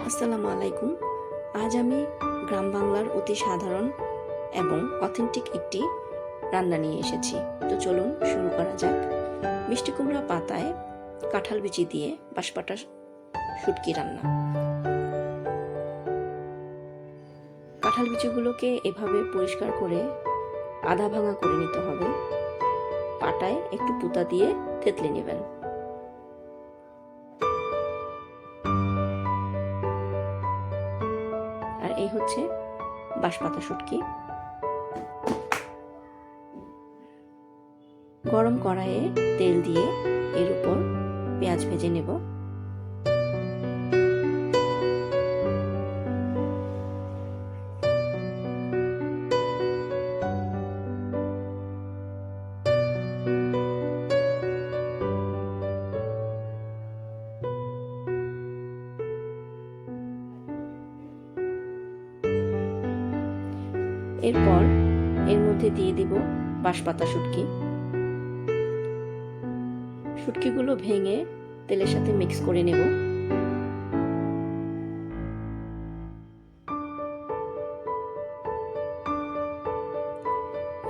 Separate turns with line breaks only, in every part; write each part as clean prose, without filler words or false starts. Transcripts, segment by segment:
আসসালামু আলাইকুম। আজ আমি গ্রাম বাংলার অতি সাধারণ এবং অথেন্টিক একটি রান্না নিয়ে এসেছি। তো চলুন শুরু করা যাক। মিষ্টি কুমড়া পাতায় কাঁঠাল বিচি দিয়ে বাঁশপাতা শুটকি রান্না। কাঁঠাল বিচিগুলোকে এভাবে পরিষ্কার করে আধা ভাঙা করে নিতে হবে। পাটায় একটু পুতা দিয়ে থেতলে নেবেন। আর এই হচ্ছে বাঁশপাতা শুটকি। গরম কড়াইয়ে তেল দিয়ে এর উপর পেঁয়াজ ভেজে নেব। এরপর এর মধ্যে দিয়ে দিব বাঁশপাতা শুটকি। শুটকিগুলো ভেঙে তেলের সাথে মিক্স করে নেব।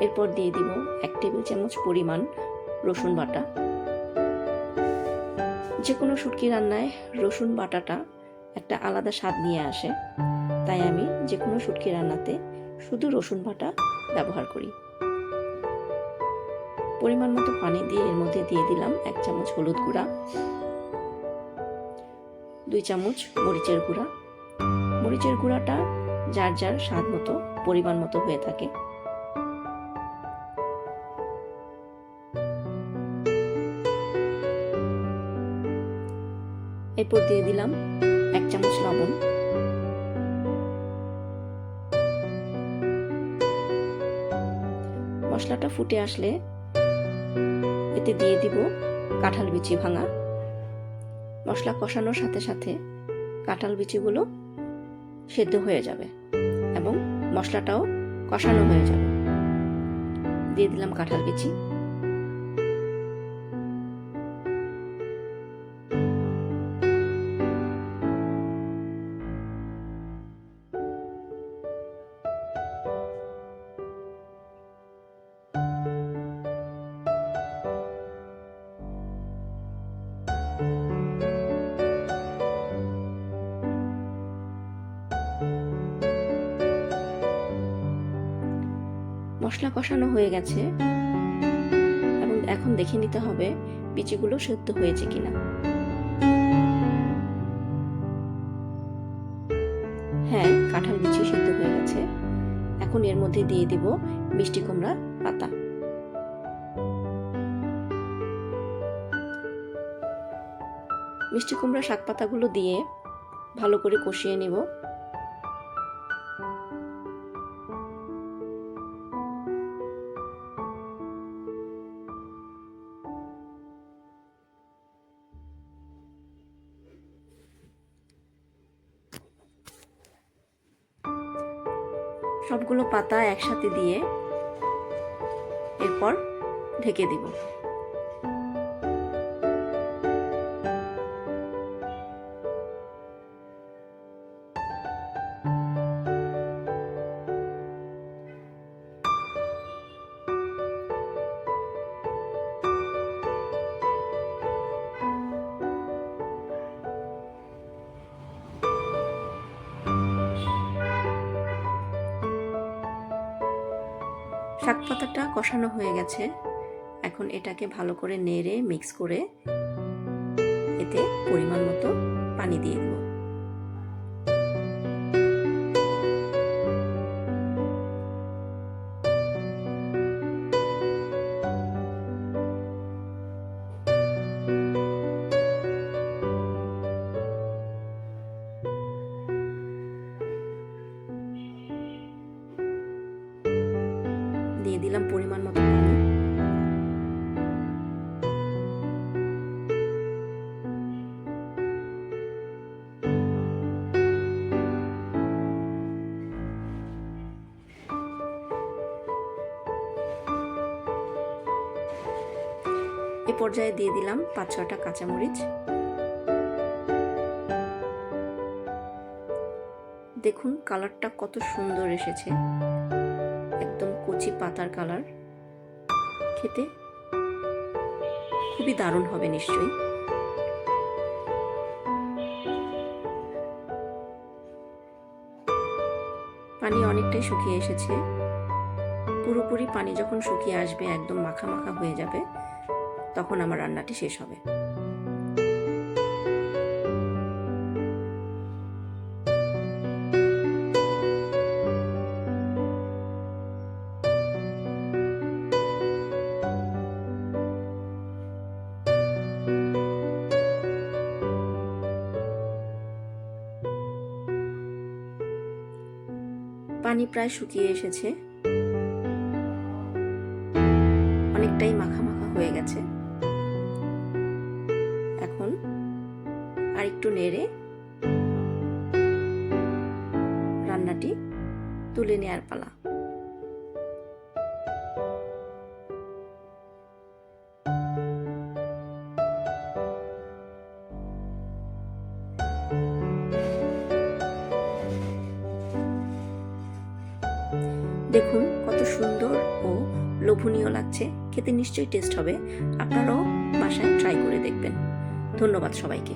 এরপর দিয়ে দিব 1 টেবিল চামচ পরিমাণ রসুন বাটা। যে কোনো শুটকি রান্নায় রসুন বাটাটা একটা আলাদা স্বাদ নিয়ে আসে, তাই আমি যে কোনো শুটকি রান্নাতে শুধু রসুন বাটা ব্যবহার করি। পরিমাণ মতো পানি দিয়ে এর মধ্যে দিয়ে দিলাম 1 চামচ হলুদ গুঁড়া, 2 চামচ মরিচের গুঁড়া। মরিচের গুঁড়াটা যার যার স্বাদ মতো পরিমাণ মতো হয়ে থাকে। এরপর দিয়ে দিলাম 1 চামচ লবণ। মশলাটা ফুটে আসলে এতে দিয়ে দিব কাঁঠাল বিচি ভাঙা। মশলা কষানোর সাথে সাথে কাঁঠাল বিচিগুলো সেদ্ধ হয়ে যাবে এবং মশলাটাও কষানো হয়ে যাবে। দিয়ে দিলাম কাঁঠাল বিচি। মশলা কষানো হয়ে গেছে এবং এখন দেখে নিতে হবে বিচিগুলো সেদ্ধ হয়েছে কিনা। হ্যাঁ, কাঁঠাল বিচি সেদ্ধ হয়ে গেছে। এখন এর মধ্যে দিয়ে দিব মিষ্টি কুমড়া পাতা। মিষ্টি কুমড়া শাক পাতাগুলো দিয়ে ভালো করে কষিয়ে নেব। সবগুলো পাতা একসাথে দিয়ে এরপর ঢেকে দিব। শাক পাতাটা কষানো হয়ে গেছে। এখন এটাকে ভালো করে নেড়ে মিক্স করে এতে পরিমাণ মতো পানি দিয়ে দেব। দিয়ে দিলাম পরিমাণ মতো পানি। এ পর্যায়ে দিয়ে দিলাম 5-6টা কাঁচামরিচ। দেখুন কালারটা কত সুন্দর এসেছে, একদম কচি পাতার কালার। খেতে খুবই দারুণ হবে নিশ্চয়ই। পানি অনেকটাই শুকিয়ে এসেছে। পুরোপুরি পানি যখন শুকিয়ে আসবে, একদম মাখা মাখা হয়ে যাবে, তখন আমার রান্নাটি শেষ হবে। পানি প্রায় শুকিয়ে এসেছে, অনেকটাই মাখা মাখা হয়ে গেছে। এখন আরেকটু নেড়ে রান্নাটি তুলে নেওয়ার পালা। দেখুন কত সুন্দর ও লোভনীয় লাগছে, খেতে নিশ্চয়ই টেস্ট হবে। আপনারাও বাসায় ট্রাই করে দেখবেন। ধন্যবাদ সবাইকে।